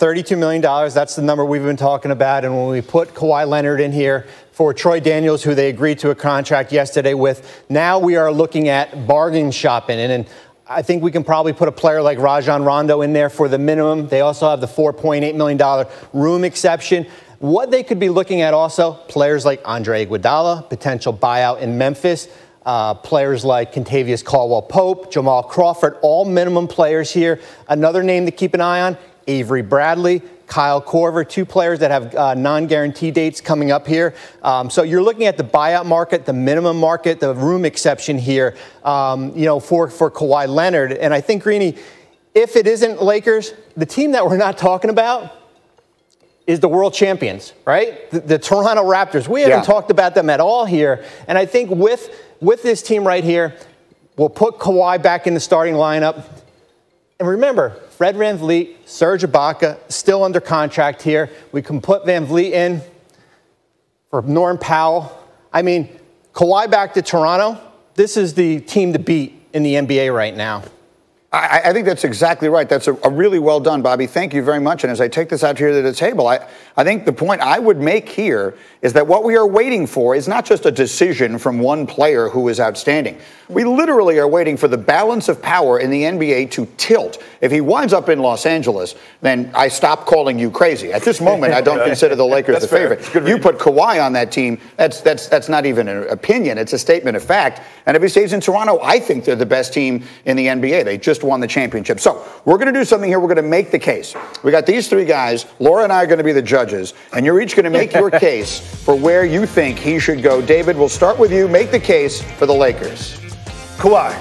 $32 million. That's the number we've been talking about. And when we put Kawhi Leonard in here for Troy Daniels, who they agreed to a contract yesterday with, now we are looking at bargain shopping. And I think we can probably put a player like Rajon Rondo in there for the minimum. They also have the $4.8 million room exception. What they could be looking at also, players like Andre Iguodala, potential buyout in Memphis, players like Kentavious Caldwell-Pope, Jamal Crawford, all minimum players here. Another name to keep an eye on, Avery Bradley, Kyle Korver, two players that have non-guarantee dates coming up here. So you're looking at the buyout market, the minimum market, the room exception here, for Kawhi Leonard. And I think, Greeny, if it isn't Lakers, the team that we're not talking about is the world champions, right? The Toronto Raptors. We haven't talked about them at all here. And I think with this team right here, we'll put Kawhi back in the starting lineup. And remember, Fred VanVleet, Serge Ibaka, still under contract here. We can put VanVleet in for Norm Powell. I mean, Kawhi back to Toronto. This is the team to beat in the NBA right now. I think that's exactly right. That's a really well done, Bobby. Thank you very much. And as I take this out here to the table, I think the point I would make here is that what we are waiting for is not just a decision from one player who is outstanding. We literally are waiting for the balance of power in the NBA to tilt. If he winds up in Los Angeles, then I stop calling you crazy. At this moment, I don't consider the Lakers the favorite. You put Kawhi on that team, that's not even an opinion. It's a statement of fact. And if he stays in Toronto, I think they're the best team in the NBA. They just won the championship. So we're going to do something here. We're going to make the case. We got these three guys. Laura and I are going to be the judges, and you're each going to make your case for where you think he should go. David, we'll start with you. Make the case for the Lakers. Kawhi,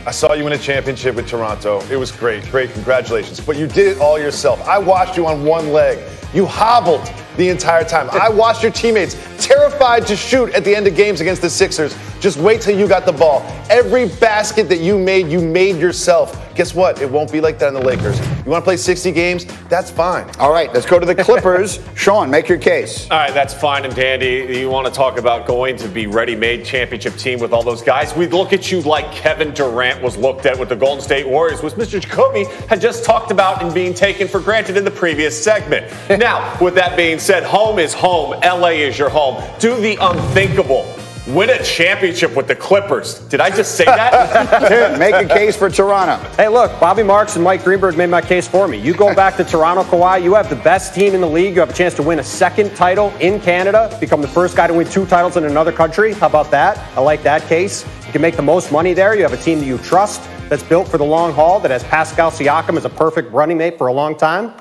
I saw you win a championship with Toronto. It was great. Congratulations. But you did it all yourself. I watched you on one leg. You hobbled the entire time. I watched your teammates terrified to shoot at the end of games against the Sixers. Just wait till you got the ball. Every basket that you made yourself. Guess what? It won't be like that in the Lakers. You want to play 60 games? That's fine. All right, let's go to the Clippers. Sean, make your case. All right, that's fine and dandy. You want to talk about going to be ready-made championship team with all those guys? We look at you like Kevin Durant was looked at with the Golden State Warriors, which Mr. Jacoby had just talked about and being taken for granted in the previous segment. Now, with that being said, home is home. LA is your home. Do the unthinkable. Win a championship with the Clippers. Did I just say that? Tim, make a case for Toronto. Hey, look, Bobby Marks and Mike Greenberg made my case for me. You go back to Toronto, Kawhi, you have the best team in the league. You have a chance to win a second title in Canada, become the first guy to win 2 titles in another country. How about that? I like that case. You can make the most money there. You have a team that you trust, that's built for the long haul, that has Pascal Siakam as a perfect running mate for a long time.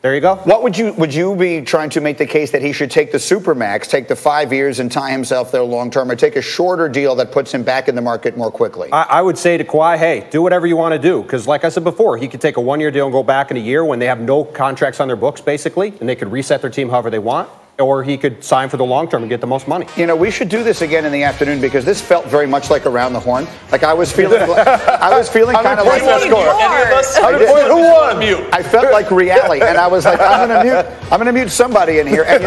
There you go. What would you be trying to make the case that he should take the Supermax, take the 5 years and tie himself there long term, or take a shorter deal that puts him back in the market more quickly? I would say to Kawhi, hey, do whatever you want to do. Because like I said before, he could take a 1-year deal and go back in a year when they have no contracts on their books, basically, and they could reset their team however they want. Or he could sign for the long term and get the most money. You know, we should do this again in the afternoon because this felt very much like Around the Horn. Like I was feeling, kind of like that score. Who won? I felt like reality, and I was like, I'm going to mute somebody in here. And,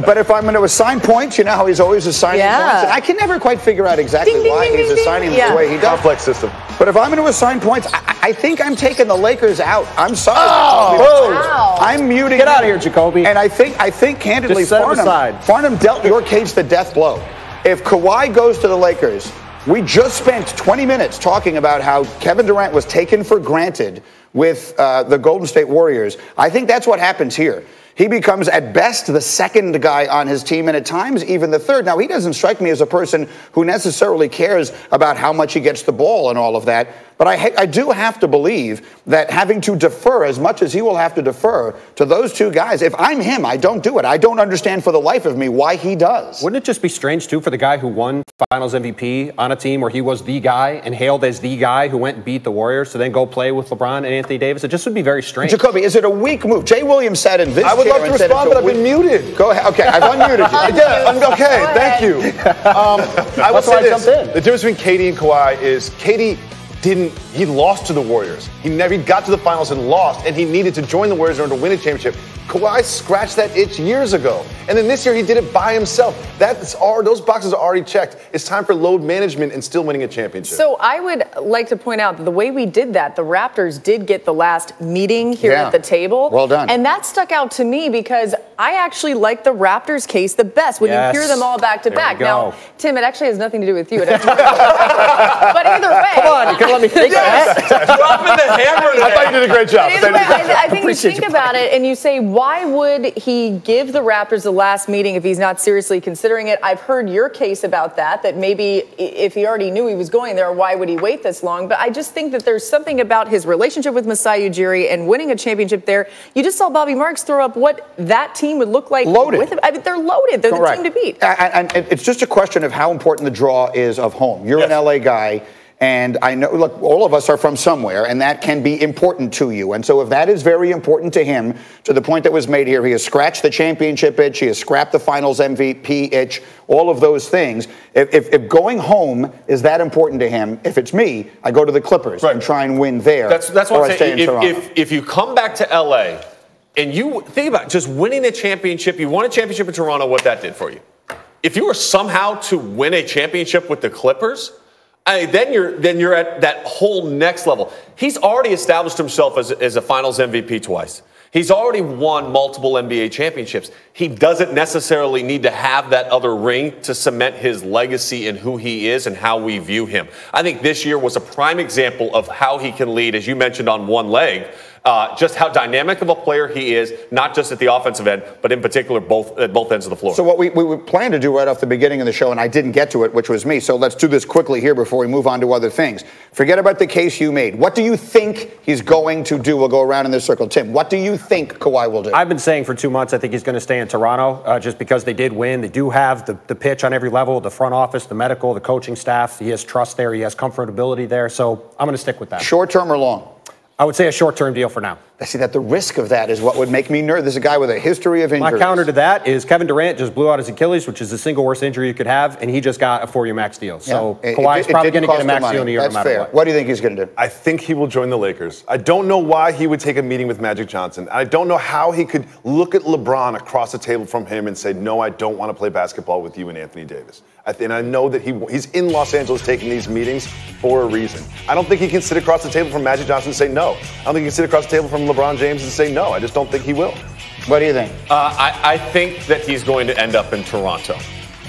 but if I'm going to assign points, you know how he's always assigning points, and I can never quite figure out exactly why he's assigning them the way he does. Complex system. But if I'm going to assign points, I think I'm taking the Lakers out. I'm sorry. Oh, I'm muting. Get out of here, Jacoby. And I think candidly, Farnham dealt your case the death blow. If Kawhi goes to the Lakers, we just spent 20 minutes talking about how Kevin Durant was taken for granted with the Golden State Warriors. I think that's what happens here. He becomes, at best, the second guy on his team, and at times even the third. Now, he doesn't strike me as a person who necessarily cares about how much he gets the ball and all of that. But I do have to believe that having to defer as much as he will have to defer to those two guys, if I'm him, I don't do it. I don't understand for the life of me why he does. Wouldn't it just be strange, too, for the guy who won Finals MVP on a team where he was the guy and hailed as the guy who went and beat the Warriors to then go play with LeBron and Anthony Davis? It just would be very strange. Jacoby, is it a weak move? Jay Williams sat in this I would love to respond, but I've been muted. Go ahead. Okay, I've unmuted you. Yeah, okay, thank you. I will say this. I jumped in. The difference between Katie and Kawhi is Katie he lost to the Warriors. He got to the finals and lost, and he needed to join the Warriors in order to win a championship. Kawhi scratched that itch years ago. And then this year he did it by himself. Those boxes are already checked. It's time for load management and still winning a championship. So I would like to point out that the way we did that, the Raptors did get the last meeting here at the table. Well done. And that stuck out to me because I actually like the Raptors case the best when you hear them all back to back. Now, Tim, it actually has nothing to do with you. But either way. Come on, you can let me think that. Dropping the hammer today. I thought you did a great job. Either way, I think you think about it and you say, why would he give the Raptors the last meeting if he's not seriously considering it? I've heard your case about that maybe if he already knew he was going there, why would he wait this long? But I just think that there's something about his relationship with Masai Ujiri and winning a championship there. You just saw Bobby Marks throw up what that team would look like. Loaded. With him. I mean, they're loaded. They're Correct. the team to beat. And it's just a question of how important the draw is of home. You're an LA guy. And I know, look, all of us are from somewhere, and that can be important to you. And so if that is very important to him, to the point that was made here, he has scratched the championship itch, he has scrapped the finals MVP itch, all of those things. If going home is that important to him, if it's me, I go to the Clippers and try and win there. That's what or I'm I stay saying. in Toronto. If you come back to LA and you think about just winning a championship, you won a championship in Toronto, what that did for you. If you were somehow to win a championship with the Clippers, then you're at that whole next level. He's already established himself as a Finals MVP twice. He's already won multiple NBA championships. He doesn't necessarily need to have that other ring to cement his legacy and who he is and how we view him. I think this year was a prime example of how he can lead, as you mentioned, on one leg. Just how dynamic of a player he is, not just at the offensive end, but in particular at both ends of the floor. So what we planned to do right off the beginning of the show, and I didn't get to it, which was me, so let's do this quickly here before we move on to other things. Forget about the case you made. What do you think he's going to do? We'll go around in this circle. Tim, what do you think Kawhi will do? I've been saying for 2 months I think he's going to stay in Toronto just because they did win. They do have the pitch on every level, the front office, the medical, the coaching staff. He has trust there. He has comfortability there. So I'm going to stick with that. Short term or long? I would say a short-term deal for now. I see that the risk of that is what would make me nervous. This is a guy with a history of injuries. My counter to that is Kevin Durant just blew out his Achilles, which is the single worst injury you could have, and he just got a 4-year max deal. So Kawhi's probably going to get a max deal in a year no matter what. What do you think he's going to do? I think he will join the Lakers. I don't know why he would take a meeting with Magic Johnson. I don't know how he could look at LeBron across the table from him and say, no, I don't want to play basketball with you and Anthony Davis. And I know that he's in Los Angeles taking these meetings for a reason. I don't think he can sit across the table from Magic Johnson and say no. I don't think he can sit across the table from LeBron James and say no. I just don't think he will. What do you think? I think that he's going to end up in Toronto.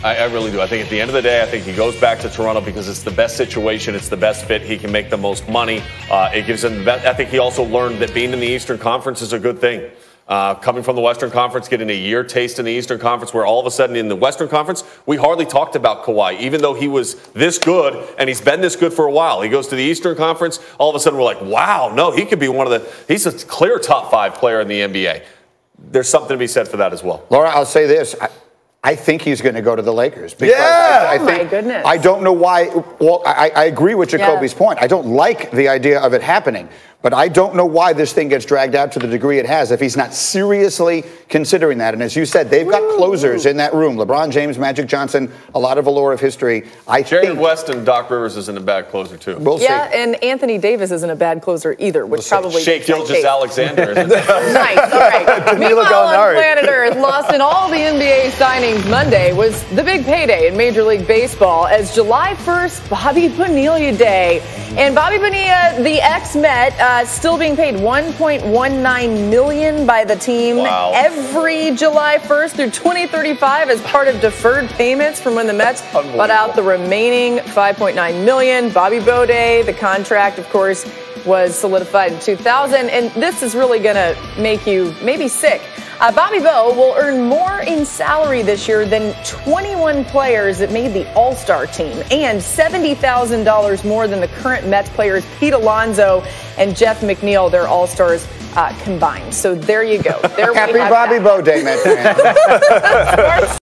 I really do. I think at the end of the day, I think he goes back to Toronto because it's the best situation. It's the best fit. He can make the most money. It gives him the best. I think he also learned that being in the Eastern Conference is a good thing. Coming from the Western Conference, getting a year taste in the Eastern Conference, where all of a sudden in the Western Conference, we hardly talked about Kawhi, even though he was this good, and he's been this good for a while. He goes to the Eastern Conference, all of a sudden we're like, wow, no, he could be he's a clear top 5 player in the NBA. There's something to be said for that as well. Laura, I'll say this. I think he's going to go to the Lakers. Because I think, my goodness. I don't know why. Well, I agree with Jacoby's point. I don't like the idea of it happening. But I don't know why this thing gets dragged out to the degree it has if he's not seriously considering that. And as you said, they've got closers in that room. LeBron James, Magic Johnson, a lot of allure of history. Jared West and Doc Rivers isn't a bad closer, too. We'll see. And Anthony Davis isn't a bad closer either, which probably Shea Gilgeous-Alexander. Nice, all right. Meanwhile, on planet Earth, lost in all the NBA signings Monday was the big payday in Major League Baseball as July 1st, Bobby Bonilla Day. And Bobby Bonilla, the ex-Met, still being paid $1.19 million by the team every July 1st through 2035 as part of deferred payments from when the Mets bought out the remaining $5.9 million. Bobby Bo Day, the contract, of course, was solidified in 2000, and this is really going to make you maybe sick. Bobby Bo will earn more in salary this year than 21 players that made the All-Star team and $70,000 more than the current Mets players Pete Alonso and Jeff McNeil, their All-Stars combined. So there you go. There Happy Bobby Bo Day, Mets fans.